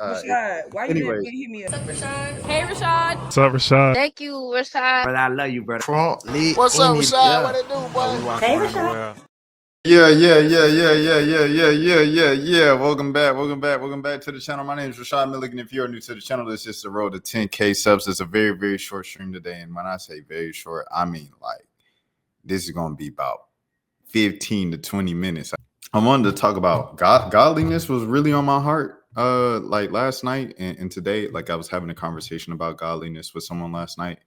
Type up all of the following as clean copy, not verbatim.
Rashad, why you Anyway, never get hit me up? Rashad. Hey, Rashad. What's up, Rashad? Thank you, Rashad. brother, I love you, brother. Trump lit What's up, any Rashad? What yeah. it do, boy? We walk Hey, around the Rashad. world. Yeah. Welcome back to the channel. My name is Rashad Milligan. If you're new to the channel, this is the road to 10K subs. It's a very, very short stream today. And when I say very short, I mean like this is going to be about 15 to 20 minutes. I wanted to talk about godliness was really on my heart like last night and today. Like I was having a conversation about godliness with someone last night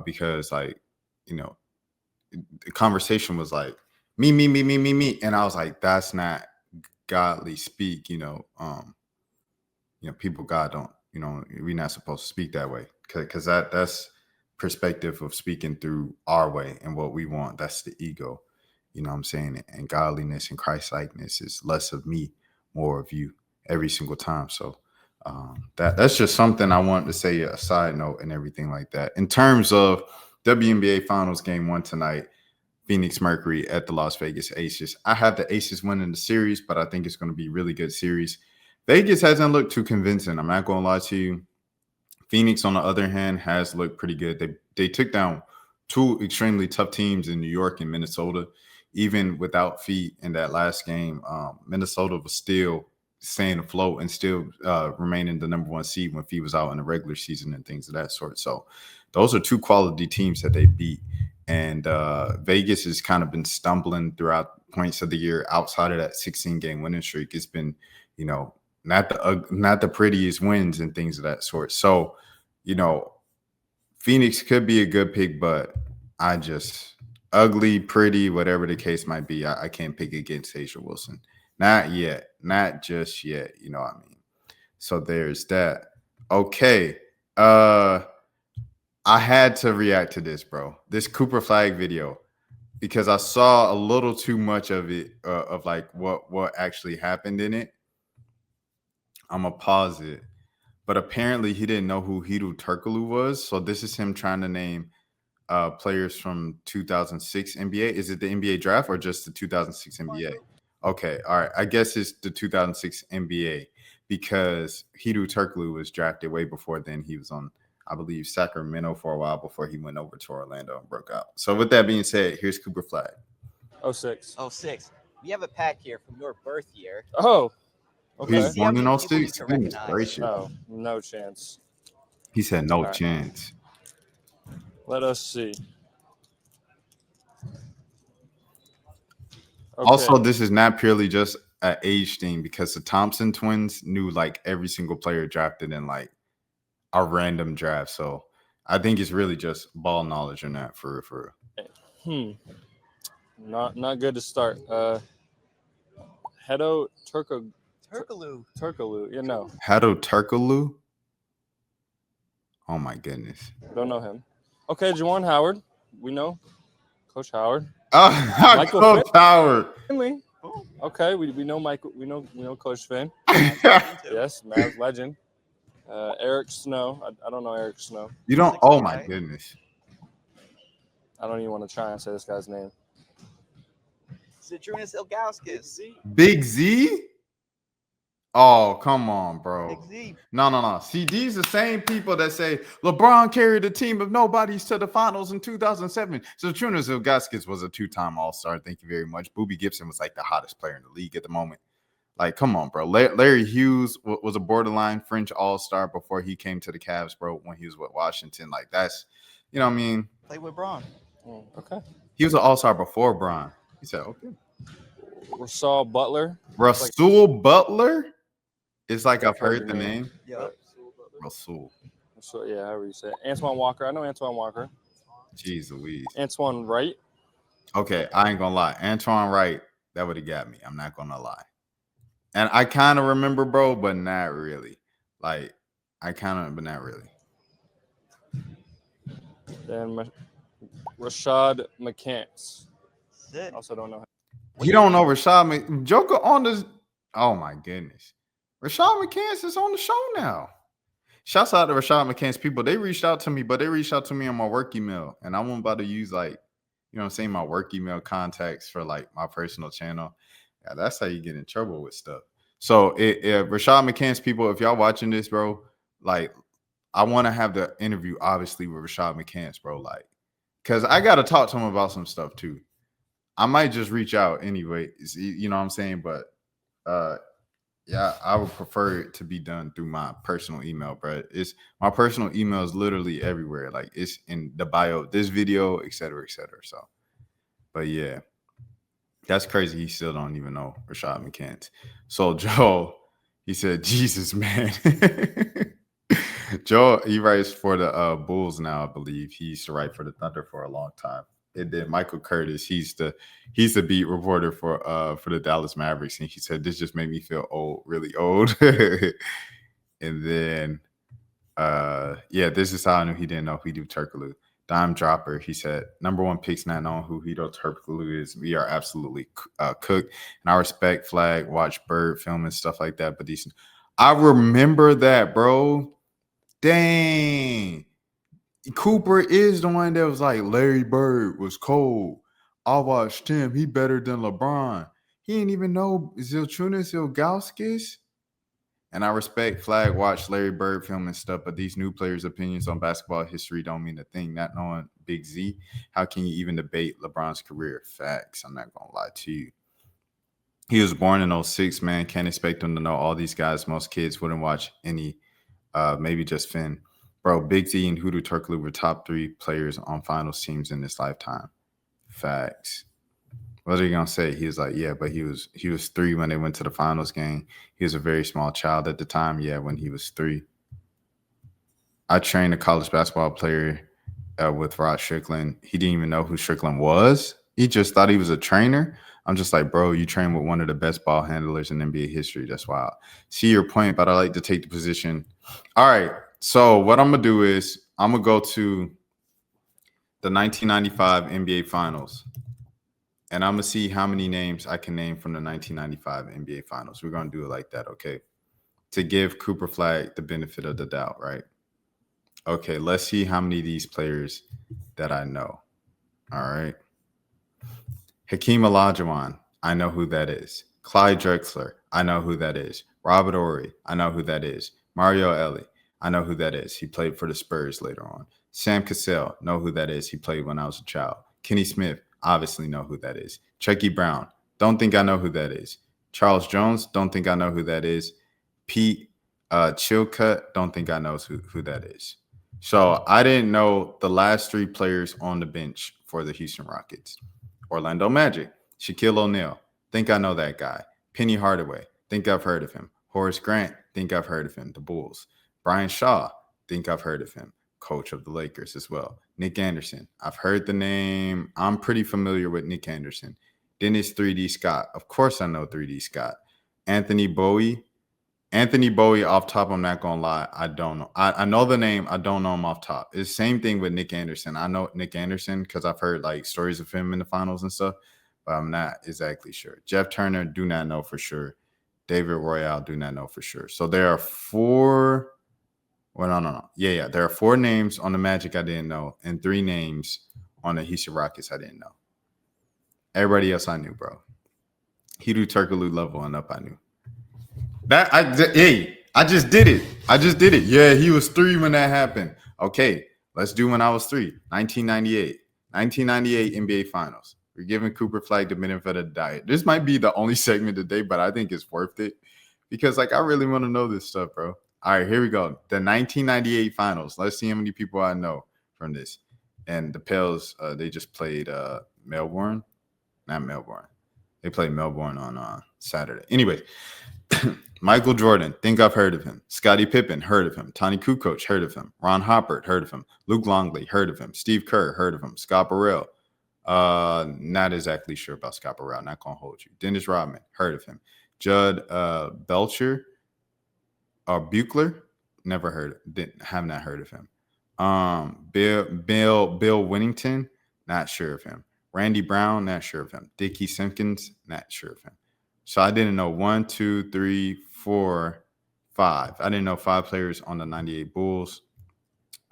because like, you know, the conversation was like me. And I was like, that's not godly speak, people, God don't, we're not supposed to speak that way because that's perspective of speaking through our way and what we want. That's the ego. You know what I'm saying? And godliness and Christ-likeness is less of me, more of you every single time. So that's just something I wanted to say, a side note and everything like that. In terms of WNBA Finals Game 1 tonight, Phoenix Mercury at the Las Vegas Aces. I have the Aces winning the series, but I think it's going to be a really good series. Vegas hasn't looked too convincing. I'm not going to lie to you. Phoenix, on the other hand, has looked pretty good. They took down two extremely tough teams in New York and Minnesota. Even without Fee in that last game, Minnesota was still staying afloat and still remaining the number one seed when Fee was out in the regular season and things of that sort. So those are two quality teams that they beat. And Vegas has kind of been stumbling throughout points of the year outside of that 16-game winning streak. It's been, not the prettiest wins and things of that sort. So, Phoenix could be a good pick, but I just ugly, pretty, whatever the case might be, I can't pick against Asia Wilson. Not yet. Not just yet. You know what I mean? So there's that. Okay. I had to react to this, bro. This Cooper Flagg video, because I saw a little too much of it, of like what actually happened in it. I'm gonna pause it, but apparently he didn't know who Hedo Turkoglu was. So this is him trying to name players from 2006 NBA. Is it the NBA draft or just the 2006 NBA? Okay, all right. I guess it's the 2006 NBA because Hedo Turkoglu was drafted way before then. He was on, I believe, Sacramento for a while before he went over to Orlando and broke out. So with that being said, here's Cooper Flagg. 06. We have a pack here from your birth year. Oh, okay. He's born in 06. Goodness gracious. Oh, no chance. He said no right. chance. Let us see. Okay. Also, this is not purely just an age thing because the Thompson twins knew like every single player drafted in like a random draft. So I think it's really just ball knowledge or not for Not good to start. Hedo Turkoglu. Hedo Turkoglu. Oh my goodness. Don't know him. Okay, Juwan Howard. We know Coach Howard. Coach Howard. Finley. Okay, we know Michael. We know Coach Finn. Yes, Mavs legend. Eric Snow. I don't know Eric Snow. You don't? Oh my goodness. I don't even want to try and say this guy's name. Zydrunas Ilgauskas. Big Z? Oh, come on, bro. Big Z. No. See, these are the same people that say LeBron carried a team of nobodies to the finals in 2007. So Zydrunas Ilgauskas was a two-time All-Star. Thank you very much. Boobie Gibson was like the hottest player in the league at the moment. Like, come on, bro. Larry Hughes was a borderline French All-Star before he came to the Cavs, bro, when he was with Washington. Like, that's, you know what I mean? Played with Braun. Okay. He was an All-Star before Bron. He said, okay. Rasul Butler. Rasul Butler? It's like I've heard the name. Yep. Rasul. So yeah, however you say it. Antoine Walker. I know Antoine Walker. Jeez Louise. Antoine Wright. Okay, I ain't gonna lie. Antoine Wright, that would have got me. I'm not gonna lie. And I kind of remember, bro, but not really. Like, I kind of, but not really. Then Rashad McCants. Also don't know him. You don't know Rashad Joker on this. Oh my goodness. Rashad McCants is on the show now. Shouts out to Rashad McCants people. They reached out to me, but they reached out to me on my work email. And I'm about to use like, you know what I'm saying, my work email contacts for like my personal channel. Yeah, that's how you get in trouble with stuff. So Rashad McCants, people, if y'all watching this, bro, like I want to have the interview, obviously, with Rashad McCants, bro. Like, because I got to talk to him about some stuff too. I might just reach out anyway. You know what I'm saying? But yeah, I would prefer it to be done through my personal email, bro. It's my personal email is literally everywhere. Like it's in the bio of this video, et cetera, et cetera. So, but yeah, that's crazy. He still don't even know Rashad McCants. So Joe, he said, Jesus, man. Joe, he writes for the Bulls now, I believe. He used to write for the Thunder for a long time. And then Michael Curtis, he's the beat reporter for the Dallas Mavericks, and he said this just made me feel old, really old. And then yeah, this is how I knew he didn't know Hedo Turkoglu. Dime Dropper, he said, number one pick's not knowing who Hedo Turkoglu is. We are absolutely cooked. And I respect Flagg, watch Bird film and stuff like that. But these, I remember that, bro. Dang. Cooper is the one that was like, Larry Bird was cold. I watched him. He better than LeBron. He didn't even know Zilchunas Ilgauskas. And I respect Flagg, watch Larry Bird film and stuff, but these new players' opinions on basketball history don't mean a thing. Not knowing Big Z, how can you even debate LeBron's career? Facts. I'm not going to lie to you. He was born in 06, man. Can't expect him to know all these guys. Most kids wouldn't watch any, maybe just Finn. Bro, Big Z and Hedo Turkoglu were top 3 players on finals teams in this lifetime. Facts. What are you gonna say? He was like, yeah, but he was 3 when they went to the finals game. He was a very small child at the time. Yeah, when he was 3. I trained a college basketball player with Rod Strickland. He didn't even know who Strickland was. He just thought he was a trainer. I'm just like, bro, you train with one of the best ball handlers in NBA history. That's wild. See your point, but I like to take the position. All right. So what I'm gonna do is I'm gonna go to the 1995 NBA Finals. And I'm going to see how many names I can name from the 1995 NBA Finals. We're going to do it like that, okay? To give Cooper Flagg the benefit of the doubt, right? Okay, let's see how many of these players that I know. All right. Hakeem Olajuwon, I know who that is. Clyde Drexler, I know who that is. Robert Horry, I know who that is. Mario Elie, I know who that is. He played for the Spurs later on. Sam Cassell, know who that is. He played when I was a child. Kenny Smith, obviously know who that is. Chucky Brown, don't think I know who that is. Charles Jones, don't think I know who that is. Pete Chilcutt, don't think I know who that is. So I didn't know the last 3 players on the bench for the Houston Rockets. Orlando Magic, Shaquille O'Neal, think I know that guy. Penny Hardaway, think I've heard of him. Horace Grant, think I've heard of him. The Bulls. Brian Shaw, think I've heard of him. Coach of the Lakers as well. Nick Anderson, I've heard the name. I'm pretty familiar with Nick Anderson. Dennis 3D Scott, of course I know 3D Scott. Anthony Bowie, off top, I'm not going to lie, I don't know. I know the name, I don't know him off top. It's the same thing with Nick Anderson. I know Nick Anderson because I've heard like stories of him in the finals and stuff, but I'm not exactly sure. Jeff Turner, do not know for sure. David Royale, do not know for sure. So there are 4... Well, no. Yeah. There are 4 names on the Magic I didn't know, and 3 names on the Houston Rockets I didn't know. Everybody else I knew, bro. Hedo Turkoglu level and up, I knew. I just did it. Yeah, he was 3 when that happened. Okay, let's do when I was 3. 1998 NBA Finals. We're giving Cooper Flagg the benefit of the doubt. This might be the only segment today, but I think it's worth it because, like, I really want to know this stuff, bro. All right, here we go. The 1998 Finals. Let's see how many people I know from this. And the Pels, they just played Melbourne. Not Melbourne. They played Melbourne on Saturday. Anyway, Michael Jordan, think I've heard of him. Scottie Pippen, heard of him. Tony Kukoc, heard of him. Ron Hoppert, heard of him. Luke Longley, heard of him. Steve Kerr, heard of him. Scott Burrell, not exactly sure about Scott Burrell. Not going to hold you. Dennis Rodman, heard of him. Judd Belcher, Buechler, never heard. Have not heard of him. Bill Winnington, not sure of him. Randy Brown, not sure of him. Dickie Simpkins, not sure of him. So I didn't know 1, 2, 3, 4, 5. I didn't know 5 players on the 98 Bulls.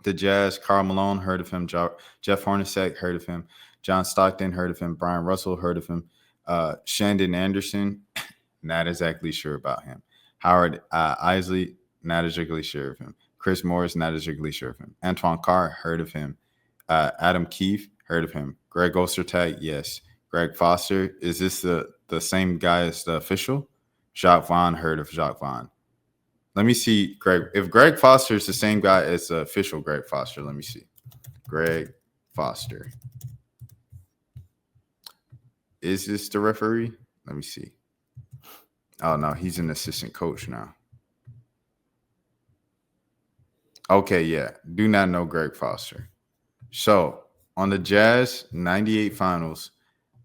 The Jazz, Karl Malone, heard of him. Jeff Hornacek, heard of him. John Stockton, heard of him. Brian Russell, heard of him. Shandon Anderson, not exactly sure about him. Howard Isley, not exactly sure of him. Chris Morris, not exactly sure of him. Antoine Carr, heard of him. Adam Keefe, heard of him. Greg Ostertag, yes. Greg Foster, is this the same guy as the official? Jacques Vaughn, heard of Jacques Vaughn. Let me see, Greg. If Greg Foster is the same guy as the official Greg Foster, let me see. Greg Foster. Is this the referee? Let me see. Oh, no, he's an assistant coach now. Okay, yeah. Do not know Greg Foster. So, on the Jazz 98 finals,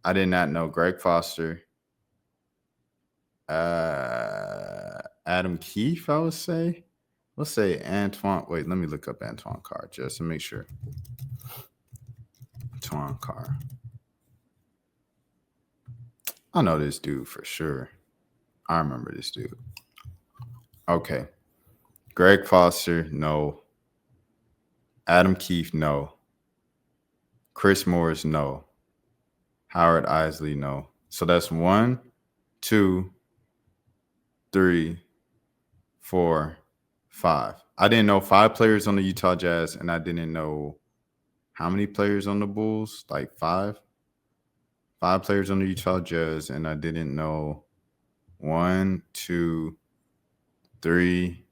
I did not know Greg Foster. Adam Keefe, I would say. Let's say Antoine. Wait, let me look up Antoine Carr just to make sure. Antoine Carr. I know this dude for sure. I remember this dude. Okay. Greg Foster, no. Adam Keefe, no. Chris Morris, no. Howard Isley, no. So that's 1, 2, 3, 4, 5. I didn't know 5 players on the Utah Jazz, and I didn't know how many players on the Bulls? Like 5? 5 players on the Utah Jazz, and I didn't know 1, 2, 3,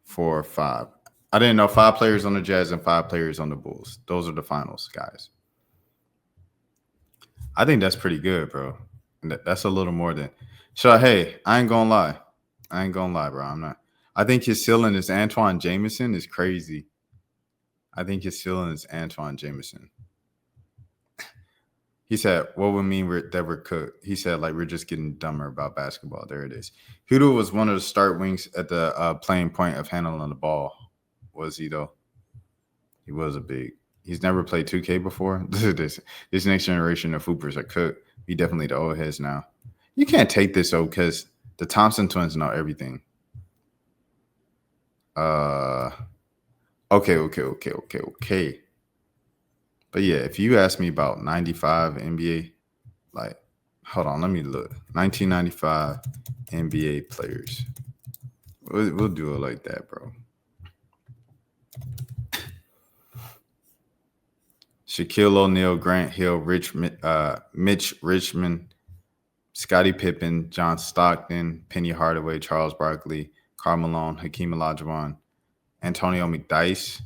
4, 5. I didn't know 5 players on the Jazz and 5 players on the Bulls. Those are the finals, guys. I think that's pretty good, bro. That's a little more than. So, hey, I ain't gonna lie. Bro. I'm not. I think his ceiling is Antoine Jameson is crazy. I think his ceiling is Antoine Jameson. He said, what would mean that we're cooked? He said, like, we're just getting dumber about basketball. There it is. Hudo was one of the start wings at the playing point of handling the ball. Was he, though? He was a big. He's never played 2K before. This next generation of hoopers are cooked. He definitely the old heads now. You can't take this, though, because the Thompson twins know everything. Okay. But yeah, if you ask me about 95 NBA, like, hold on, let me look. 1995 NBA players. We'll do it like that, bro. Shaquille O'Neal, Grant Hill, Mitch Richmond, Scottie Pippen, John Stockton, Penny Hardaway, Charles Barkley, Karl Malone, Hakeem Olajuwon, Antonio McDyess.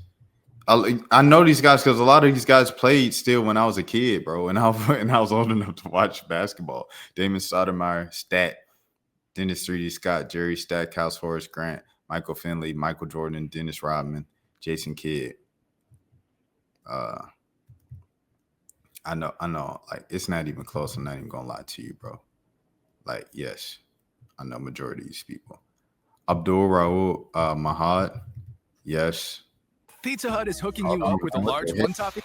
I know these guys because a lot of these guys played still when I was a kid, bro, and I was old enough to watch basketball. Damon Stoudemire, Stat, Dennis 3D Scott, Jerry Stackhouse, Horace Grant, Michael Finley, Michael Jordan, Dennis Rodman, Jason Kidd. I know. Like, it's not even close. I'm not even gonna lie to you, bro. Like, yes, I know majority of these people. Abdul Raul Mahad, yes. Pizza Hut is hooking you up with a large one-topping.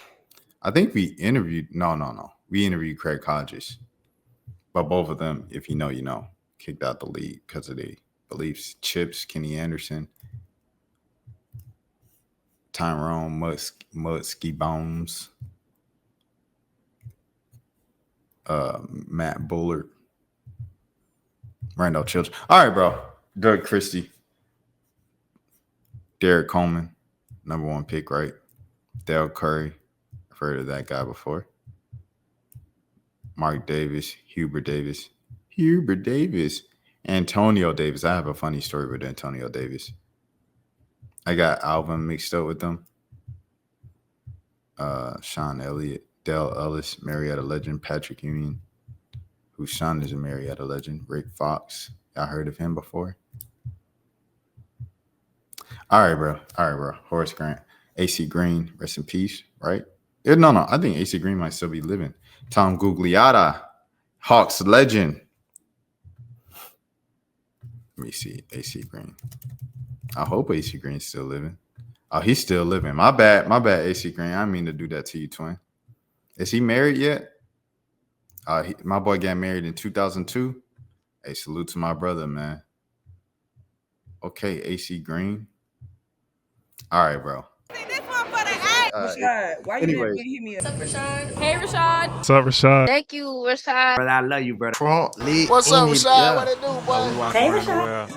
I think we interviewed. No. We interviewed Craig Hodges, but both of them, if you know, you know, kicked out the league because of their beliefs. Chips, Kenny Anderson, Tyrone Mudsky Bones, Matt Bullard, Randall Children. All right, bro. Doug Christie, Derek Coleman, number 1 pick, right? Dale Curry. I've heard of that guy before. Mark Davis, Hubert Davis, Antonio Davis. I have a funny story with Antonio Davis. I got Alvin mixed up with them. Sean Elliott, Dale Ellis, Marietta legend, Patrick Union, whose son is a Marietta legend, Rick Fox. Y'all heard of him before? All right, bro. Horace Grant, AC Green, rest in peace, right? No. I think AC Green might still be living. Tom Gugliotta, Hawks legend. Let me see. AC Green. I hope AC Green's still living. Oh, he's still living. My bad, AC Green. I didn't mean to do that to you, twin. Is he married yet? My boy got married in 2002. Hey, salute to my brother, man. Okay, AC Green. All right, bro. This one for the A. Rashad, why you Anyways. didn't hit me up? What's up, Rashad? Hey, Rashad. What's up, Rashad? Thank you, Rashad. Brother, I love you, brother. What's up, Rashad? What it do, boy? Hey, Rashad.